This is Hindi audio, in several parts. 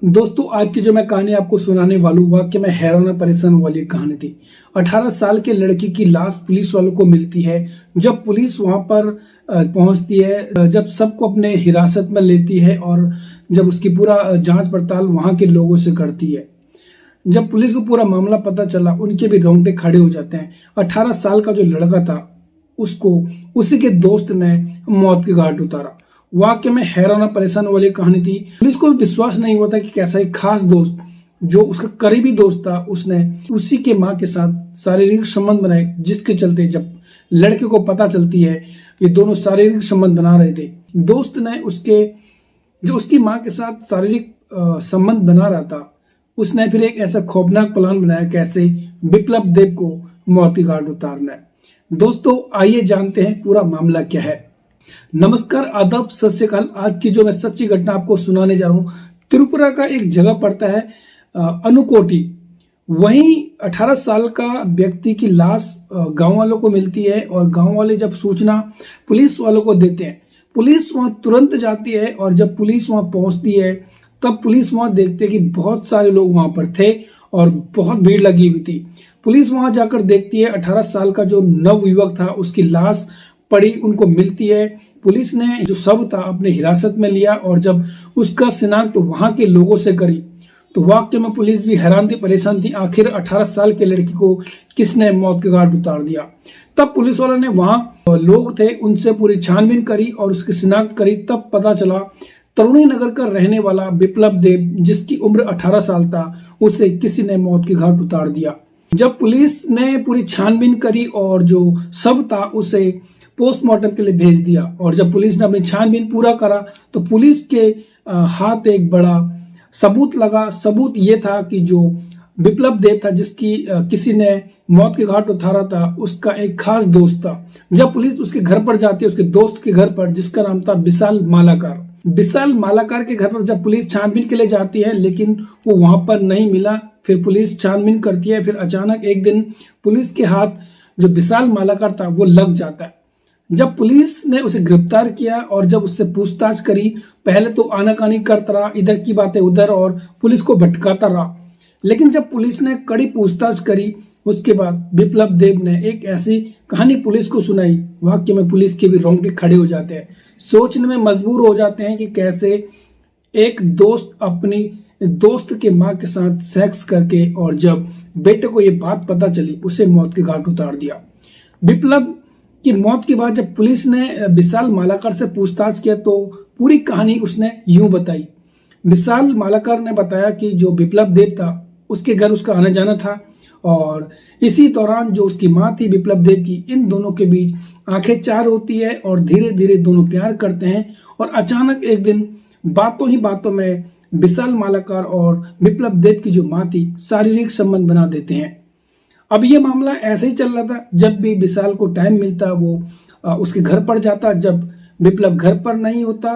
दोस्तों आज की जो मैं कहानी आपको सुनाने वाला हूँ वाकई में हैरान और परेशान वाली कहानी थी। 18 साल के लड़की की लाश पुलिस वालों को मिलती है। जब पुलिस वहां पर पहुंचती है, जब सबको अपने हिरासत में लेती है और जब उसकी पूरा जांच पड़ताल वहां के लोगों से करती है, जब पुलिस को पूरा मामला पता चला उनके भी रोंगटे खड़े हो जाते हैं। 18 साल का जो लड़का था उसको उसी के दोस्त ने मौत के घाट उतारा। वाकई में हैरान और परेशान वाली कहानी थी। पुलिस को विश्वास नहीं होता कि कैसा एक खास दोस्त जो उसका करीबी दोस्त था उसने उसी के मां के साथ शारीरिक संबंध बनाए, जिसके चलते जब लड़के को पता चलती है ये दोनों शारीरिक संबंध बना रहे थे, दोस्त ने उसकी मां के साथ शारीरिक संबंध बना रहा था, उसने फिर एक ऐसा खौफनाक प्लान बनाया कैसे बिप्लब देव को मौत के घाट उतारना है। दोस्तों आइए जानते हैं पूरा मामला क्या है। नमस्कार, आदाब, सत श्री अकाल। आज की जो मैं सच्ची घटना आपको सुनाने जा रहा हूँ, त्रिपुरा का एक जगह पड़ता है अनुकोटी। वहीं 18 साल का व्यक्ति की लाश गांव वालों को मिलती है और गांव वाले जब सूचना पुलिस वालों को देते हैं, पुलिस वहां तुरंत जाती है और जब पुलिस वहां पहुंचती है तब पुलिस वहां देखते हैं कि बहुत सारे लोग वहां पर थे और बहुत भीड़ लगी हुई थी। पुलिस वहां जाकर देखती है 18 साल का जो नवयुवक था उसकी लाश पड़ी उनको मिलती है। पुलिस ने जो शव था अपने हिरासत में लिया और जब उसका शिनाख्त वहां के लोगों से करी तो वाकई में पुलिस भी हैरान थी, परेशान थी। आखिर 18 साल के लड़की को किसने मौत के घाट उतार दिया। तब पुलिस वालों ने वहां लोग थे उनसे पूरी छानबीन करी और उसकी शिनाख्त करी। तब पता चला तरुणी नगर का रहने वाला बिप्लब देव, जिसकी उम्र 18 साल था, उसे किसी ने मौत के घाट उतार दिया। जब पुलिस ने पूरी छानबीन करी और जो शव था उसे पोस्टमार्टम के लिए भेज दिया और जब पुलिस ने अपनी छानबीन पूरा करा तो पुलिस के हाथ एक बड़ा सबूत लगा। सबूत ये था कि जो बिप्लब देव था जिसकी किसी ने मौत के घाट उतारा था, उसका एक खास दोस्त था। जब पुलिस उसके घर पर जाती है, उसके दोस्त के घर पर जिसका नाम था विशाल मालाकार के घर पर जब पुलिस छानबीन के लिए जाती है लेकिन वो वहां पर नहीं मिला। फिर पुलिस छानबीन करती है। फिर अचानक एक दिन पुलिस के हाथ जो विशाल मालाकार था वो लग जाता है। जब पुलिस ने उसे गिरफ्तार किया और जब उससे पूछताछ करी, पहले तो आनाकानी करता रहा, इधर की बातें उधर और पुलिस को भटकाता रहा। लेकिन जब पुलिस ने कड़ी पूछताछ करी उसके बाद बिप्लब देव ने एक ऐसी कहानी पुलिस को सुनाई, वाकई में पुलिस के भी रोंगटे खड़े हो जाते हैं, सोचने में मजबूर हो जाते हैं कि कैसे एक दोस्त अपनी दोस्त के मां के साथ सेक्स करके और जब बेटे को ये बात पता चली उसे मौत के घाट उतार दिया। बिप्लब की मौत के बाद जब पुलिस ने विशाल मालाकार से पूछताछ किया तो पूरी कहानी उसने यूं बताई। विशाल मालाकार ने बताया कि जो बिप्लब देव था उसके घर उसका आना जाना था और इसी दौरान जो उसकी मां थी बिप्लब देव की, इन दोनों के बीच आंखें चार होती है और धीरे धीरे दोनों प्यार करते हैं और अचानक एक दिन बातों ही बातों में विशाल मालाकार और बिप्लब देव की जो मां थी शारीरिक संबंध बना देते हैं। अब ये मामला ऐसे ही चल रहा था। जब भी विशाल को टाइम मिलता वो उसके घर पर जाता, जब बिप्लब घर पर नहीं होता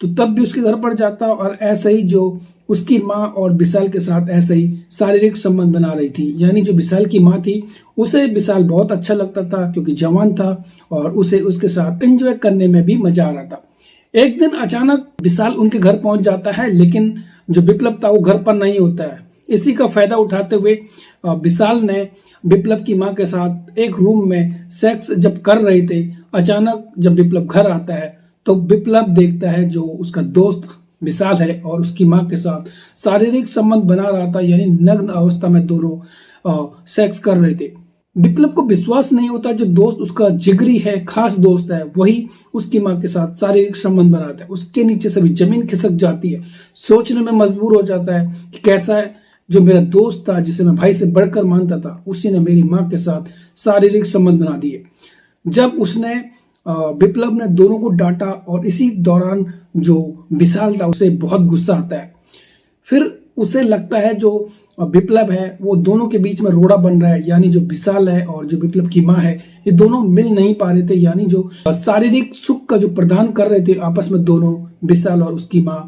तो तब भी उसके घर पर जाता और ऐसे ही जो उसकी माँ और विशाल के साथ ऐसे ही शारीरिक संबंध बना रही थी। यानी जो विशाल की माँ थी उसे विशाल बहुत अच्छा लगता था क्योंकि जवान था और उसे उसके साथ एंजॉय करने में भी मजा आ रहा था। एक दिन अचानक विशाल उनके घर पहुंच जाता है लेकिन जो बिप्लब था वो घर पर नहीं होता है। इसी का फायदा उठाते हुए विशाल ने बिप्लब की मां के साथ एक रूम में सेक्स जब कर रहे थे, अचानक जब बिप्लब घर आता है तो बिप्लब देखता है जो उसका दोस्त विशाल है और उसकी मां के साथ शारीरिक संबंध बना रहा था, यानी नग्न अवस्था में दोनों सेक्स कर रहे थे। बिप्लब को विश्वास नहीं होता जो दोस्त उसका जिगरी है, खास दोस्त है, वही उसकी मां के साथ शारीरिक संबंध बनाता है। उसके नीचे से भी जमीन खिसक जाती है। सोचने में मजबूर हो जाता है कि कैसा है जो मेरा दोस्त था जिसे मैं भाई से बढ़कर मानता था, उसी ने मेरी मां के साथ शारीरिक संबंध बना दिए। जब उसने बिप्लब ने दोनों को डांटा और इसी दौरान जो विशाल था उसे बहुत गुस्सा आता है। फिर उसे लगता है जो बिप्लब है वो दोनों के बीच में रोड़ा बन रहा है, यानी जो विशाल है और जो बिप्लब की मां है ये दोनों मिल नहीं पा रहे थे, यानी जो शारीरिक सुख का जो प्रदान कर रहे थे आपस में दोनों विशाल और उसकी मां,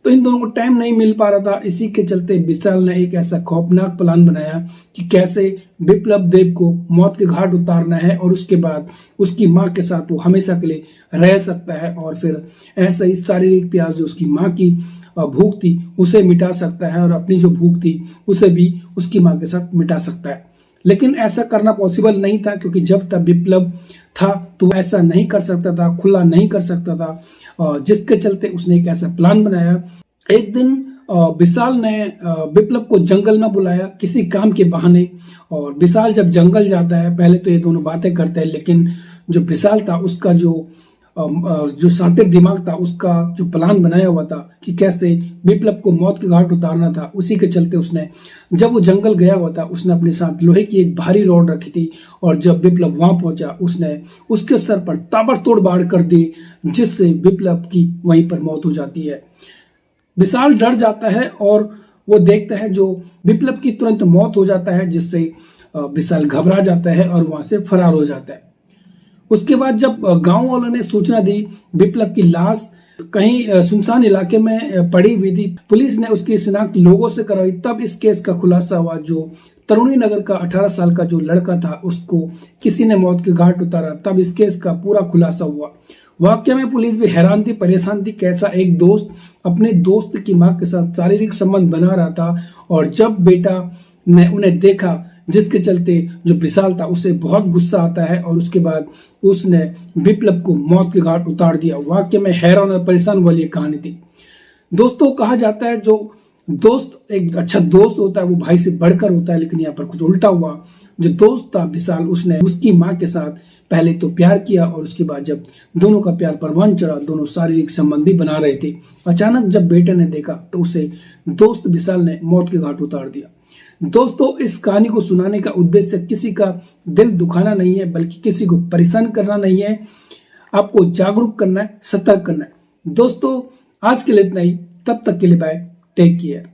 तो इन दोनों को टाइम नहीं मिल पा रहा था। इसी के चलते विशाल ने एक ऐसा खौफनाक प्लान बनाया कि कैसे बिप्लब देव को मौत के घाट उतारना है और उसके बाद उसकी मां के साथ वो हमेशा के लिए रह सकता है और फिर ऐसा ही शारीरिक प्यास जो उसकी मां की भूख थी उसे मिटा सकता है और अपनी जो भूख थी उसे भी उसकी माँ के साथ मिटा सकता है। लेकिन ऐसा करना पॉसिबल नहीं था, क्योंकि जब तक विप्लव था तो ऐसा नहीं कर सकता था, खुला नहीं कर सकता था, जिसके चलते उसने एक ऐसा प्लान बनाया। एक दिन विशाल ने विप्लव को जंगल में बुलाया किसी काम के बहाने, और विशाल जब जंगल जाता है पहले तो ये दोनों बातें करते हैं, लेकिन जो विशाल था उसका जो शातिर दिमाग था, उसका जो प्लान बनाया हुआ था कि कैसे विप्लव को मौत के घाट उतारना था, उसी के चलते उसने जब वो जंगल गया हुआ था उसने अपने साथ लोहे की एक भारी रॉड रखी थी, और जब विप्लव वहां पहुंचा उसने उसके सर पर ताबड़तोड़ वार कर दी, जिससे विप्लव की वहीं पर मौत हो जाती है। विशाल डर जाता है और वो देखता है जो विप्लव की तुरंत मौत हो जाता है, जिससे विशाल घबरा जाता है और वहां से फरार हो जाता है। उसके बाद जब गांव वालों ने सूचना दी विप्लव की लाश कहीं सुनसान इलाके में पड़ी हुई थी, पुलिस ने उसकी शिनाख्त लोगों से करवाई, तब इस केस का खुलासा हुआ। जो तरुणी नगर का 18 साल का जो लड़का था उसको किसी ने मौत के घाट उतारा, तब इस केस का पूरा खुलासा हुआ। वाकई में पुलिस भी हैरान थी, परेशान थी, कैसा एक दोस्त अपने दोस्त की मां के साथ शारीरिक संबंध बना रहा था, और जब बेटा ने उन्हें देखा, जिसके चलते जो विशाल था उसे बहुत गुस्सा आता है और उसके बाद उसने विप्लव को मौत के घाट उतार दिया। वाकई में हैरान और परेशान वाली कहानी थी। दोस्तों, कहा जाता है जो दोस्त एक अच्छा दोस्त होता है वो भाई से बढ़कर होता है, लेकिन यहाँ पर कुछ उल्टा हुआ। जो दोस्त था विशाल, उसने उसकी माँ के साथ पहले तो प्यार किया, और उसके बाद जब दोनों का प्यार परवान चढ़ा, दोनों शारीरिक संबंध भी बना रहे थे, अचानक जब बेटे ने देखा तो उसे दोस्त विशाल ने मौत के घाट उतार दिया। दोस्तों, इस कहानी को सुनाने का उद्देश्य किसी का दिल दुखाना नहीं है, बल्कि किसी को परेशान करना नहीं है, आपको जागरूक करना है, सतर्क करना है। दोस्तों, आज के लिए इतना ही, तब तक के लिए बाय, टेक केयर।